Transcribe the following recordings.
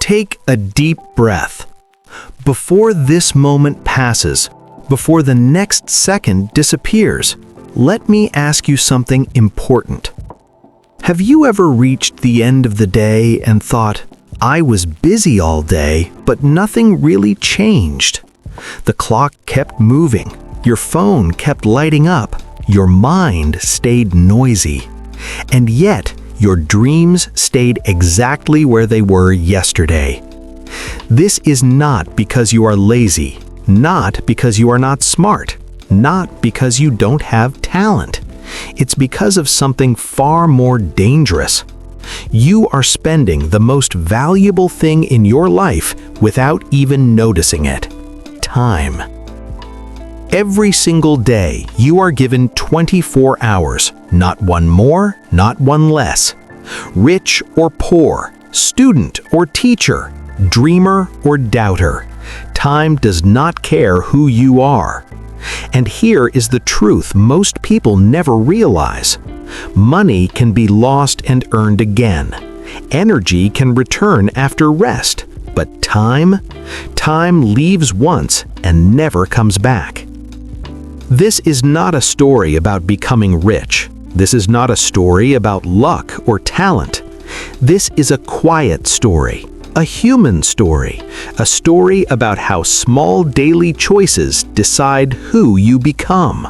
Take a deep breath. Before this moment passes, before the next second disappears, let me ask you something important. Have you ever reached the end of the day and thought, I was busy all day, but nothing really changed? The clock kept moving, your phone kept lighting up, your mind stayed noisy, and yet your dreams stayed exactly where they were yesterday. This is not because you are lazy, not because you are not smart, not because you don't have talent. It's because of something far more dangerous. You are spending the most valuable thing in your life without even noticing it: time. Every single day, you are given 24 hours, not one more, not one less. Rich or poor, student or teacher, dreamer or doubter, time does not care who you are. And here is the truth most people never realize. Money can be lost and earned again. Energy can return after rest. But time leaves once and never comes back. This is not a story about becoming rich. This is not a story about luck or talent. This is a quiet story, a human story, a story about how small daily choices decide who you become.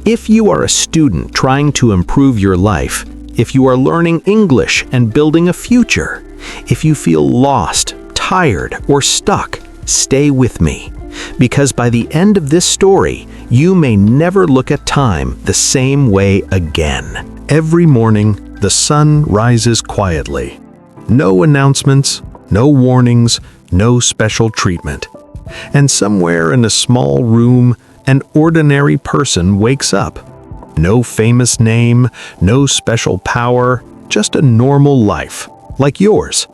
If you are a student trying to improve your life, if you are learning English and building a future, if you feel lost, tired, or stuck, stay with me. Because by the end of this story, you may never look at time the same way again. Every morning, the sun rises quietly. No announcements, no warnings, no special treatment. And somewhere in a small room, an ordinary person wakes up. No famous name, no special power, just a normal life, like yours.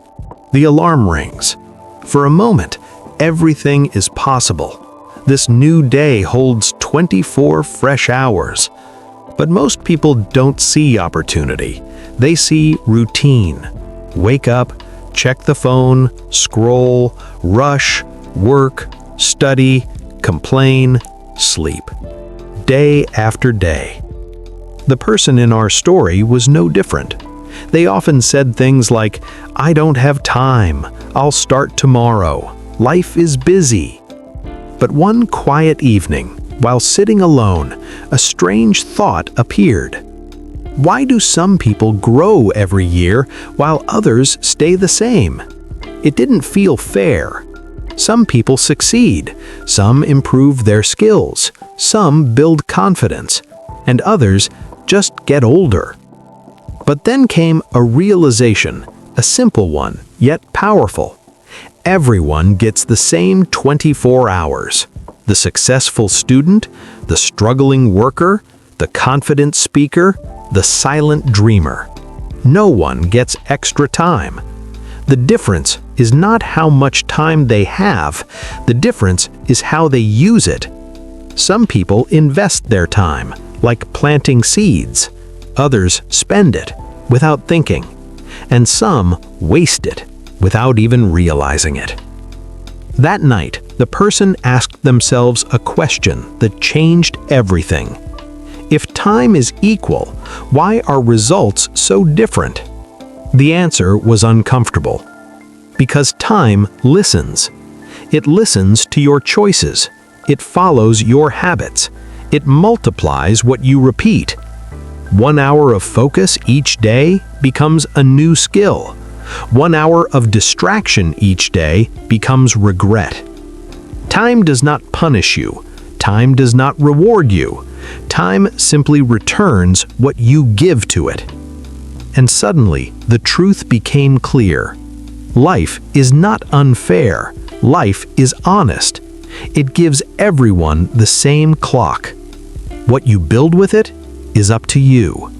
The alarm rings. For a moment, everything is possible. This new day holds 24 fresh hours. But most people don't see opportunity. They see routine. Wake up, check the phone, scroll, rush, work, study, complain, sleep. Day after day. The person in our story was no different. They often said things like, I don't have time, I'll start tomorrow, life is busy. But one quiet evening, while sitting alone, a strange thought appeared. Why do some people grow every year while others stay the same? It didn't feel fair. Some people succeed, some improve their skills, some build confidence, and others just get older. But then came a realization, a simple one, yet powerful. Everyone gets the same 24 hours. The successful student, the struggling worker, the confident speaker, the silent dreamer. No one gets extra time. The difference is not how much time they have, the difference is how they use it. Some people invest their time, like planting seeds. Others spend it, without thinking. And some waste it, without even realizing it. That night, the person asked themselves a question that changed everything. If time is equal, why are results so different? The answer was uncomfortable. Because time listens. It listens to your choices. It follows your habits. It multiplies what you repeat. 1 hour of focus each day becomes a new skill. 1 hour of distraction each day becomes regret. Time does not punish you. Time does not reward you. Time simply returns what you give to it. And suddenly, the truth became clear. Life is not unfair. Life is honest. It gives everyone the same clock. What you build with it is up to you.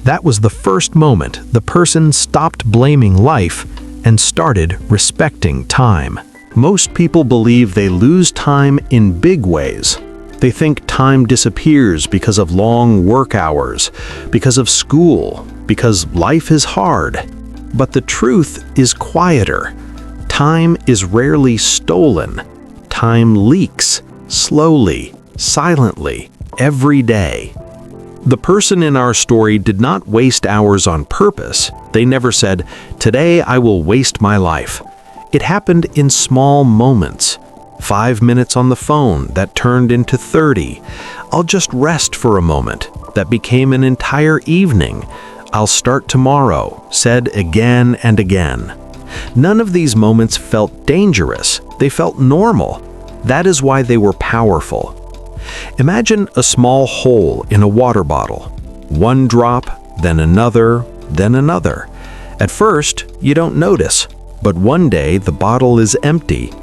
That was the first moment the person stopped blaming life and started respecting time. Most people believe they lose time in big ways. They think time disappears because of long work hours, because of school, because life is hard. But the truth is quieter. Time is rarely stolen. Time leaks, slowly, silently, every day. The person in our story did not waste hours on purpose. They never said, "Today I will waste my life." It happened in small moments. 5 minutes on the phone that turned into 30. I'll just rest for a moment. That became an entire evening. I'll start tomorrow, said again and again. None of these moments felt dangerous. They felt normal. That is why they were powerful. Imagine a small hole in a water bottle. One drop, then another, then another. At first, you don't notice, but one day the bottle is empty.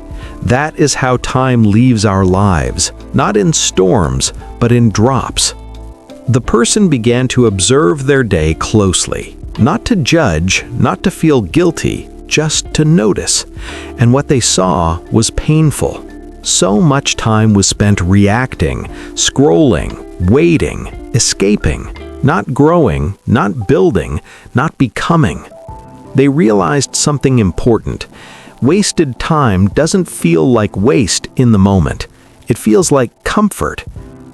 That is how time leaves our lives, not in storms, but in drops. The person began to observe their day closely, not to judge, not to feel guilty, just to notice. And what they saw was painful. So much time was spent reacting, scrolling, waiting, escaping, not growing, not building, not becoming. They realized something important. Wasted time doesn't feel like waste in the moment. It feels like comfort.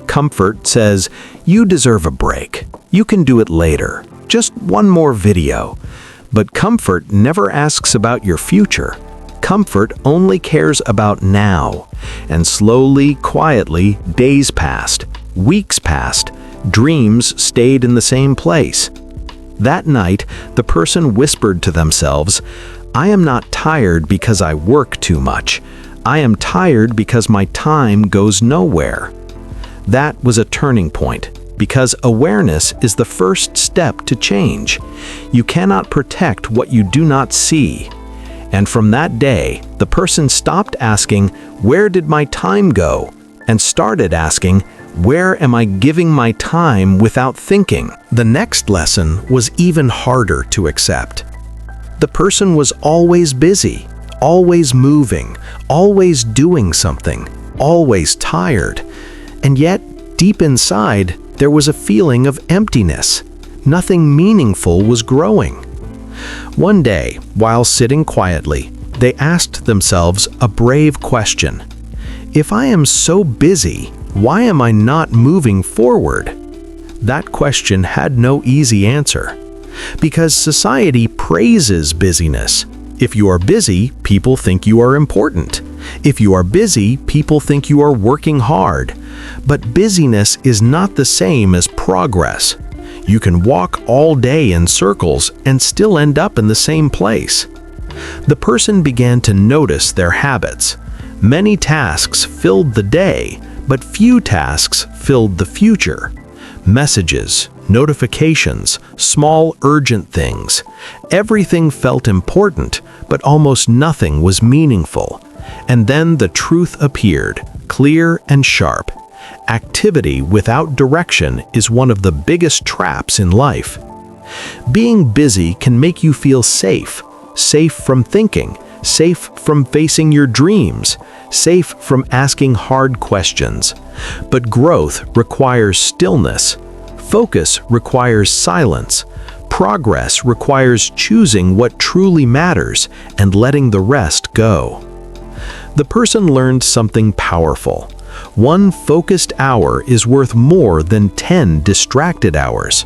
Comfort says, "You deserve a break. You can do it later. Just one more video." But comfort never asks about your future. Comfort only cares about now. And slowly, quietly, days passed, weeks passed, dreams stayed in the same place. That night, the person whispered to themselves, "I am not tired because I work too much. I am tired because my time goes nowhere." That was a turning point, because awareness is the first step to change. You cannot protect what you do not see. And from that day, the person stopped asking, "Where did my time go?" and started asking, "Where am I giving my time without thinking?" The next lesson was even harder to accept. The person was always busy, always moving, always doing something, always tired. And yet, deep inside, there was a feeling of emptiness. Nothing meaningful was growing. One day, while sitting quietly, they asked themselves a brave question. If I am so busy, why am I not moving forward? That question had no easy answer. Because society praises busyness. If you are busy, people think you are important. If you are busy, people think you are working hard. But busyness is not the same as progress. You can walk all day in circles and still end up in the same place. The person began to notice their habits. Many tasks filled the day, but few tasks filled the future. Messages, notifications, small urgent things. Everything felt important, but almost nothing was meaningful. And then the truth appeared, clear and sharp. Activity without direction is one of the biggest traps in life. Being busy can make you feel safe, safe from thinking, safe from facing your dreams, safe from asking hard questions. But growth requires stillness. Focus requires silence. Progress requires choosing what truly matters and letting the rest go. The person learned something powerful. One focused hour is worth more than 10 distracted hours.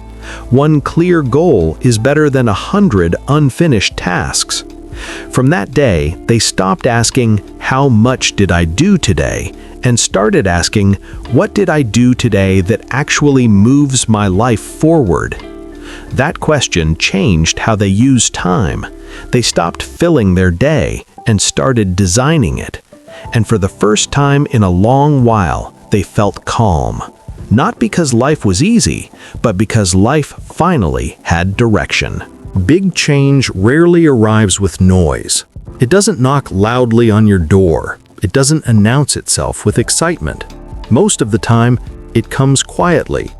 One clear goal is better than 100 unfinished tasks. From that day, they stopped asking, "How much did I do today?" and started asking, "What did I do today that actually moves my life forward?" That question changed how they used time. They stopped filling their day and started designing it. And for the first time in a long while, they felt calm. Not because life was easy, but because life finally had direction. Big change rarely arrives with noise. It doesn't knock loudly on your door. It doesn't announce itself with excitement. Most of the time, it comes quietly.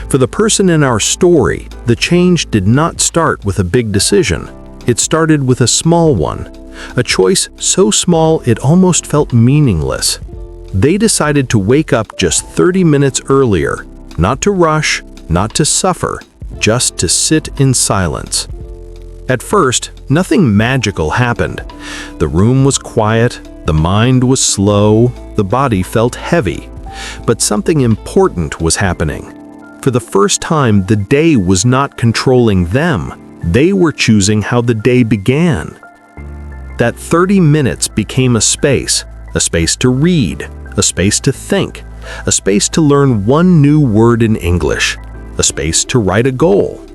For the person in our story, the change did not start with a big decision. It started with a small one. A choice so small it almost felt meaningless. They decided to wake up just 30 minutes earlier, not to rush, not to suffer, just to sit in silence. At first, nothing magical happened. The room was quiet, the mind was slow, the body felt heavy. But something important was happening. For the first time, the day was not controlling them. They were choosing how the day began. That 30 minutes became a space to read, a space to think, a space to learn one new word in English, a space to write a goal.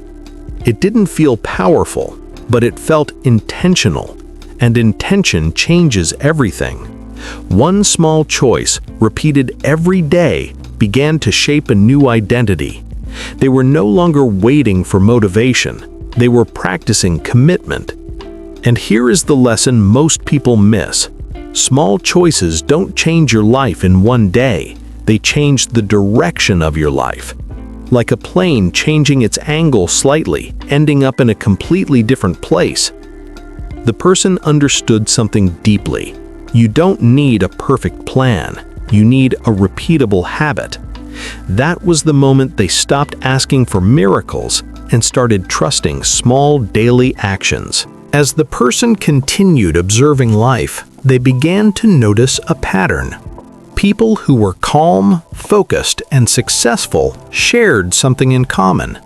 It didn't feel powerful, but it felt intentional, and intention changes everything. One small choice, repeated every day, began to shape a new identity. They were no longer waiting for motivation. They were practicing commitment. And here is the lesson most people miss. Small choices don't change your life in one day. They change the direction of your life. Like a plane changing its angle slightly, ending up in a completely different place. The person understood something deeply. You don't need a perfect plan. You need a repeatable habit. That was the moment they stopped asking for miracles and started trusting small daily actions. As the person continued observing life, they began to notice a pattern. People who were calm, focused, and successful shared something in common.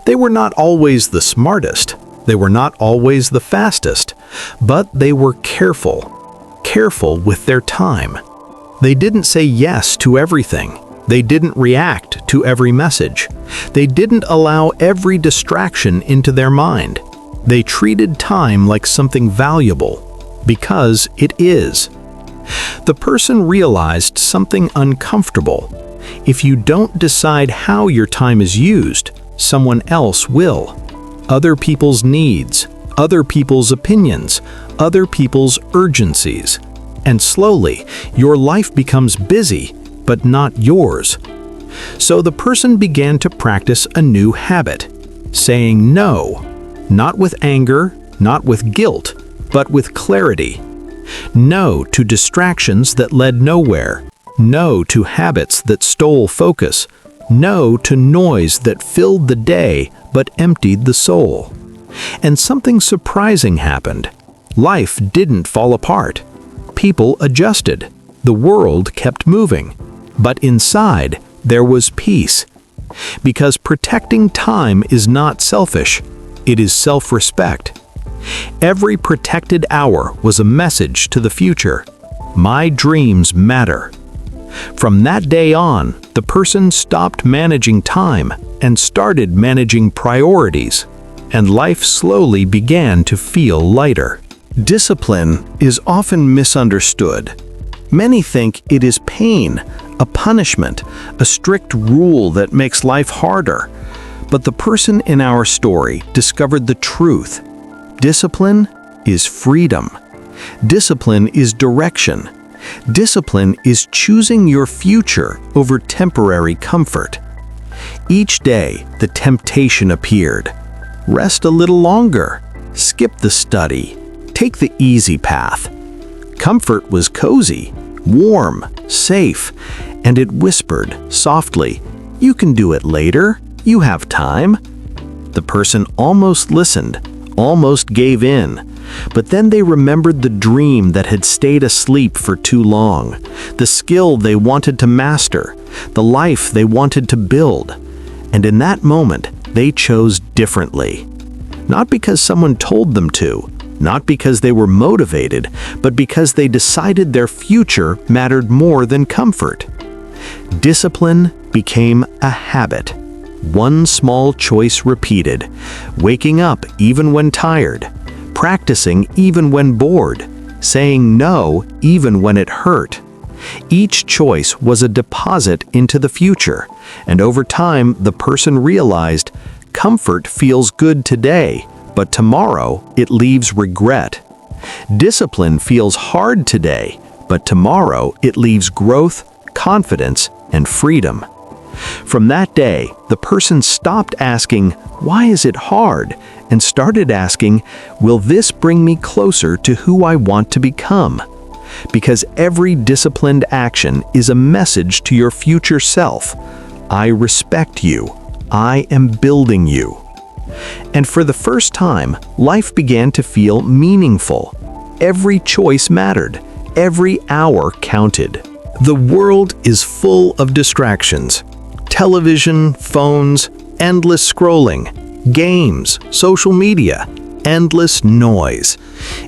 They were not always the smartest. They were not always the fastest, but they were careful with their time. They didn't say yes to everything. They didn't react to every message. They didn't allow every distraction into their mind. They treated time like something valuable, because it is. The person realized something uncomfortable. If you don't decide how your time is used, someone else will. Other people's needs, other people's opinions, other people's urgencies. And slowly, your life becomes busy, but not yours. So the person began to practice a new habit, saying no, not with anger, not with guilt, but with clarity. No to distractions that led nowhere. No to habits that stole focus. No to noise that filled the day but emptied the soul. And something surprising happened. Life didn't fall apart. People adjusted. The world kept moving. But inside, there was peace. Because protecting time is not selfish. It is self-respect. Every protected hour was a message to the future. My dreams matter. From that day on, the person stopped managing time and started managing priorities, and life slowly began to feel lighter. Discipline is often misunderstood. Many think it is pain, a punishment, a strict rule that makes life harder. But the person in our story discovered the truth. Discipline is freedom. Discipline is direction. Discipline is choosing your future over temporary comfort. Each day, the temptation appeared. Rest a little longer. Skip the study. Take the easy path. Comfort was cozy, warm, safe, and it whispered softly, "You can do it later. You have time." The person almost listened, almost gave in. But then they remembered the dream that had stayed asleep for too long, the skill they wanted to master, the life they wanted to build. And in that moment, they chose differently. Not because someone told them to, not because they were motivated, but because they decided their future mattered more than comfort. Discipline became a habit. One small choice repeated, waking up even when tired, practicing even when bored, saying no even when it hurt. Each choice was a deposit into the future, and over time the person realized comfort feels good today, but tomorrow it leaves regret. Discipline feels hard today, but tomorrow it leaves growth, confidence, and freedom. From that day, the person stopped asking, "Why is it hard?" and started asking, "Will this bring me closer to who I want to become?" Because every disciplined action is a message to your future self. I respect you. I am building you. And for the first time, life began to feel meaningful. Every choice mattered. Every hour counted. The world is full of distractions. Television, phones, endless scrolling, games, social media, endless noise.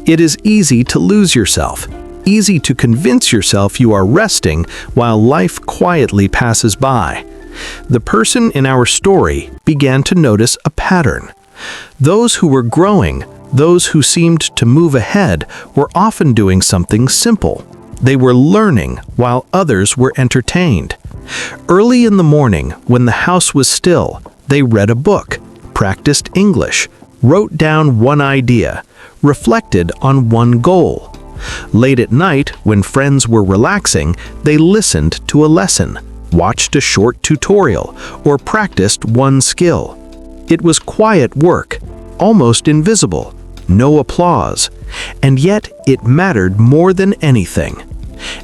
It is easy to lose yourself. Easy to convince yourself you are resting while life quietly passes by. The person in our story began to notice a pattern. Those who were growing, those who seemed to move ahead, were often doing something simple. They were learning while others were entertained. Early in the morning, when the house was still, they read a book, practiced English, wrote down one idea, reflected on one goal. Late at night, when friends were relaxing, they listened to a lesson, watched a short tutorial, or practiced one skill. It was quiet work, almost invisible, no applause, and yet it mattered more than anything.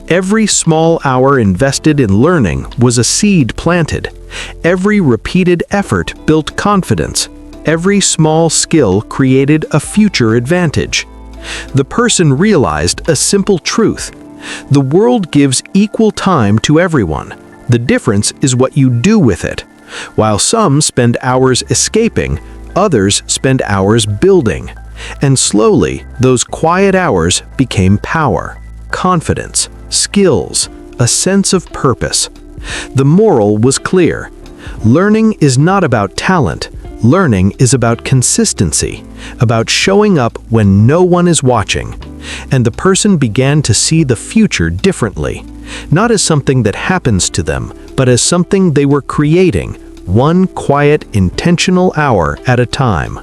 Every small hour invested in learning was a seed planted. Every repeated effort built confidence. Every small skill created a future advantage. The person realized a simple truth. The world gives equal time to everyone. The difference is what you do with it. While some spend hours escaping, others spend hours building. And slowly, those quiet hours became power, confidence, skills, a sense of purpose. The moral was clear. Learning is not about talent. Learning is about consistency, about showing up when no one is watching. And the person began to see the future differently, not as something that happens to them, but as something they were creating, one quiet, intentional hour at a time.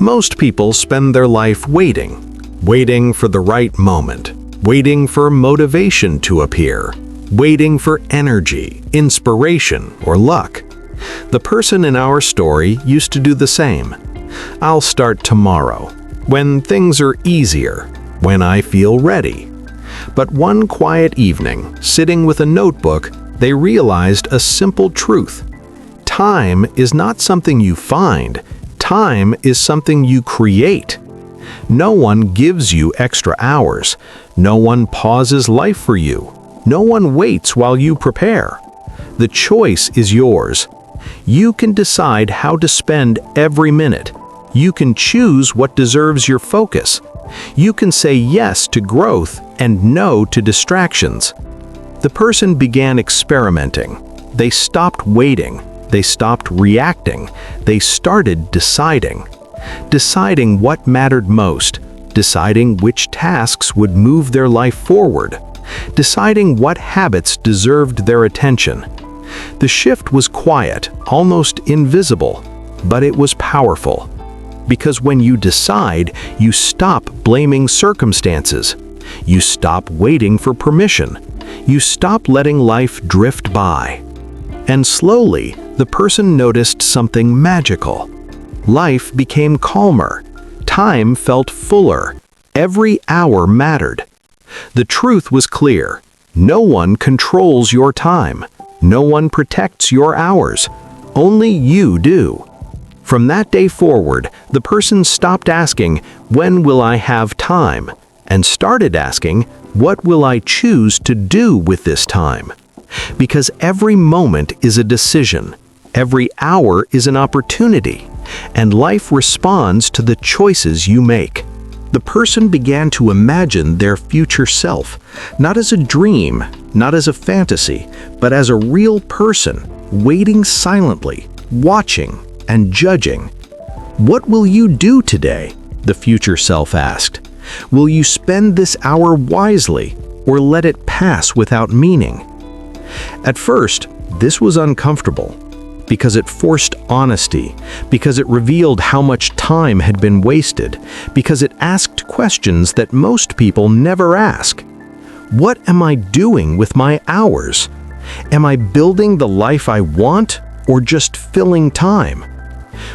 Most people spend their life waiting for the right moment, waiting for motivation to appear, waiting for energy, inspiration, or luck. The person in our story used to do the same. I'll start tomorrow, when things are easier, when I feel ready. But one quiet evening, sitting with a notebook, they realized a simple truth. Time is not something you find. Time is something you create. No one gives you extra hours. No one pauses life for you. No one waits while you prepare. The choice is yours. You can decide how to spend every minute. You can choose what deserves your focus. You can say yes to growth and no to distractions. The person began experimenting. They stopped waiting. They stopped reacting. They started deciding. Deciding what mattered most. Deciding which tasks would move their life forward. Deciding what habits deserved their attention. The shift was quiet, almost invisible, but it was powerful. Because when you decide, you stop blaming circumstances. You stop waiting for permission. You stop letting life drift by. And slowly, the person noticed something magical. Life became calmer. Time felt fuller. Every hour mattered. The truth was clear. No one controls your time. No one protects your hours. Only you do. From that day forward, the person stopped asking, "When will I have time?" and started asking, "What will I choose to do with this time?" Because every moment is a decision. Every hour is an opportunity. And life responds to the choices you make. The person began to imagine their future self, not as a dream, not as a fantasy, but as a real person, waiting silently, watching, and judging. "What will you do today?" the future self asked. "Will you spend this hour wisely, or let it pass without meaning?" At first, this was uncomfortable, because it forced honesty, because it revealed how much time had been wasted, because it asked questions that most people never ask. What am I doing with my hours? Am I building the life I want, or just filling time?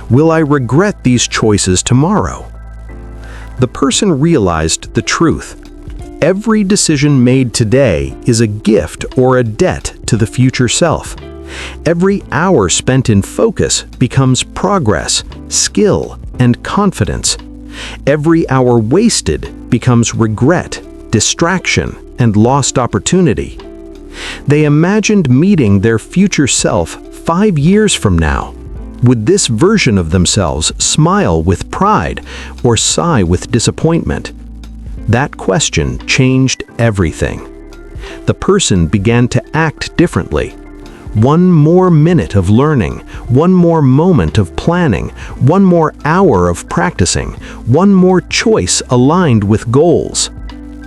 Will I regret these choices tomorrow? The person realized the truth. Every decision made today is a gift or a debt to the future self. Every hour spent in focus becomes progress, skill, and confidence. Every hour wasted becomes regret, distraction, and lost opportunity. They imagined meeting their future self 5 years from now. Would this version of themselves smile with pride or sigh with disappointment? That question changed everything. The person began to act differently. One more minute of learning, one more moment of planning, one more hour of practicing, one more choice aligned with goals.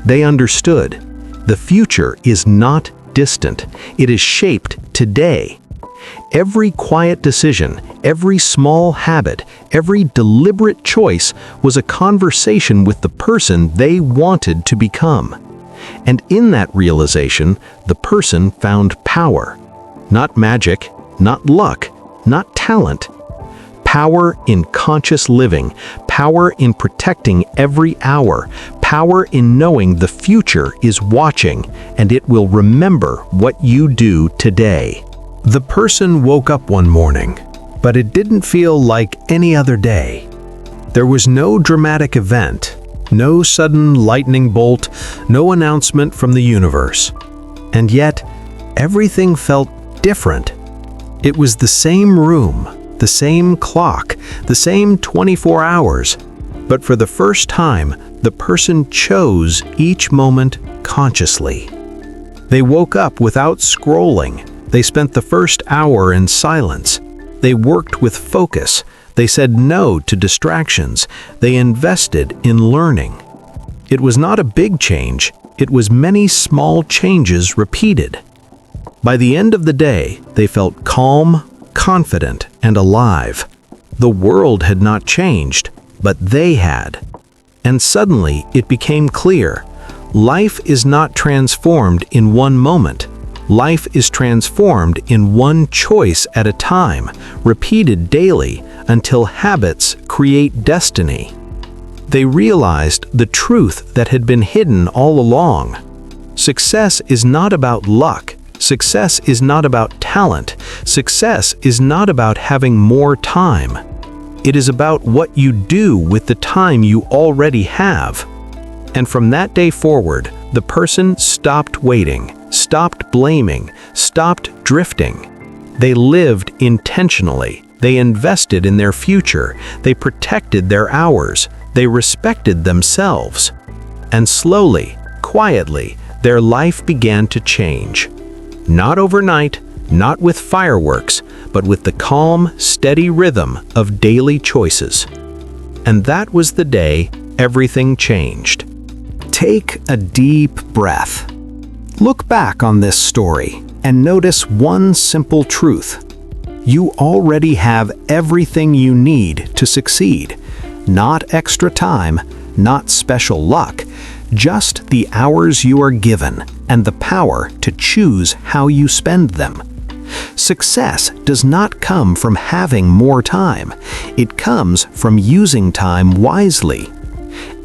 They understood. The future is not distant. It is shaped today. Every quiet decision, every small habit, every deliberate choice was a conversation with the person they wanted to become. And in that realization, the person found power. Not magic, not luck, not talent. Power in conscious living, power in protecting every hour, power in knowing the future is watching and it will remember what you do today. The person woke up one morning, but it didn't feel like any other day. There was no dramatic event, no sudden lightning bolt, no announcement from the universe. And yet, everything felt different. It was the same room, the same clock, the same 24 hours, but for the first time, the person chose each moment consciously. They woke up without scrolling. They spent the first hour in silence. They worked with focus. They said no to distractions. They invested in learning. It was not a big change. It was many small changes repeated. By the end of the day, they felt calm, confident, and alive. The world had not changed, but they had. And suddenly it became clear. Life is not transformed in one moment. Life is transformed in one choice at a time, repeated daily until habits create destiny. They realized the truth that had been hidden all along. Success is not about luck. Success is not about talent. Success is not about having more time. It is about what you do with the time you already have. And from that day forward, the person stopped waiting, stopped blaming, stopped drifting. They lived intentionally. They invested in their future. They protected their hours. They respected themselves. And slowly, quietly, their life began to change. Not overnight, not with fireworks, but with the calm, steady rhythm of daily choices. And that was the day everything changed. Take a deep breath. Look back on this story and notice one simple truth. You already have everything you need to succeed. Not extra time, not special luck, just the hours you are given and the power to choose how you spend them. Success does not come from having more time. It comes from using time wisely.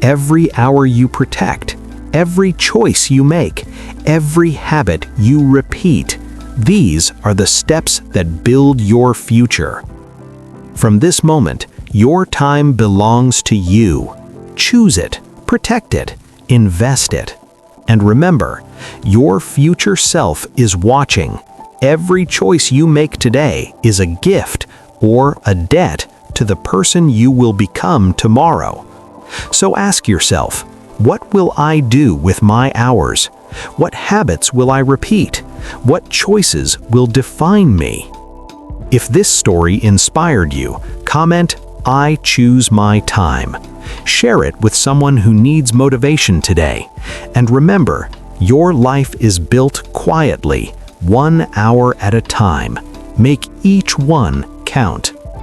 Every hour you protect, every choice you make, every habit you repeat, these are the steps that build your future. From this moment, your time belongs to you. Choose it, protect it, invest it. And remember, your future self is watching. Every choice you make today is a gift or a debt to the person you will become tomorrow. So ask yourself, what will I do with my hours? What habits will I repeat? What choices will define me? If this story inspired you, comment, "I choose my time." Share it with someone who needs motivation today. And remember, your life is built quietly, 1 hour at a time. Make each one count.